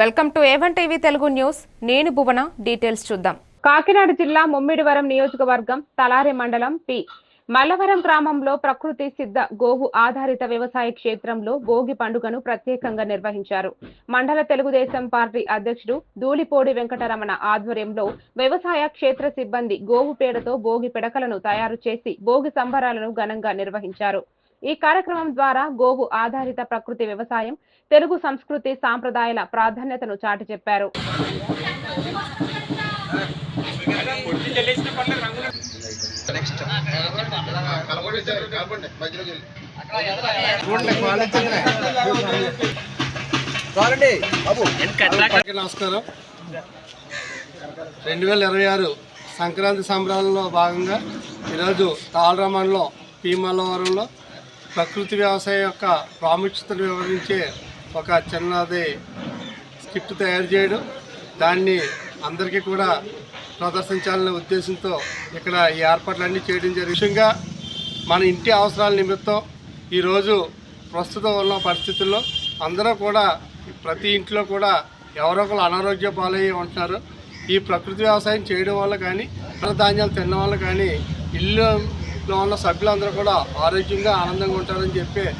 Welcome to A1 TV Telugu news. నేను భువన. Details చూద్దాం. కాకినాడ జిల్లా ముమ్మిడివరం నియోజకవర్గం తలారి మండలం పి మల్లవరం గ్రామంలో ప్రకృతి సిద్ధ గోవు ఆధారిత వ్యవసాయ క్షేత్రంలో భోగి పండుగను ప్రత్యేకంగా నిర్వహించారు. మండల తెలుగుదేశం పార్టీ అధ్యక్షుడు ధూళిపోడి వెంకటరమణ ఆధ్వర్యంలో వ్యవసాయ క్షేత్ర సిబ్బంది గోవు పేడతో భోగి పిడకలను తయారు చేసి భోగి సంబరాలను ఘనంగా నిర్వహించారు. ఈ కార్యక్రమం ద్వారా గోవు ఆధారిత ప్రకృతి వ్యవసాయం, తెలుగు సంస్కృతి సాంప్రదాయాల ప్రాధాన్యతను చాటి చెప్పారు. నమస్కారం. 2026 సంక్రాంతి సంబరాలలో భాగంగా ఈరోజు తాళరామంలో పి మల్లవరంలో ప్రకృతి వ్యవసాయం యొక్క ప్రాముఖ్యతను వివరించే ఒక చిన్నది స్క్రిప్ట్ తయారు చేయడం, దాన్ని అందరికీ కూడా ప్రదర్శించాలనే ఉద్దేశంతో ఇక్కడ ఈ ఏర్పాట్లన్నీ చేయడం జరిగింది. ముఖ్యంగా మన ఇంటి అవసరాల నిమిత్తం ఈరోజు ప్రస్తుతం ఉన్న పరిస్థితుల్లో అందరూ కూడా ప్రతి ఇంట్లో కూడా ఎవరో ఒకరు అనారోగ్య పాలయ్యి ఉంటున్నారు. ఈ ప్రకృతి వ్యవసాయం చేయడం వల్ల కానీ, ధాన్యాలు తినడం వల్ల కానీ ఇల్లులో ఉన్న సభ్యులందరూ కూడా ఆరోగ్యంగా ఆనందంగా ఉంటారని చెప్పి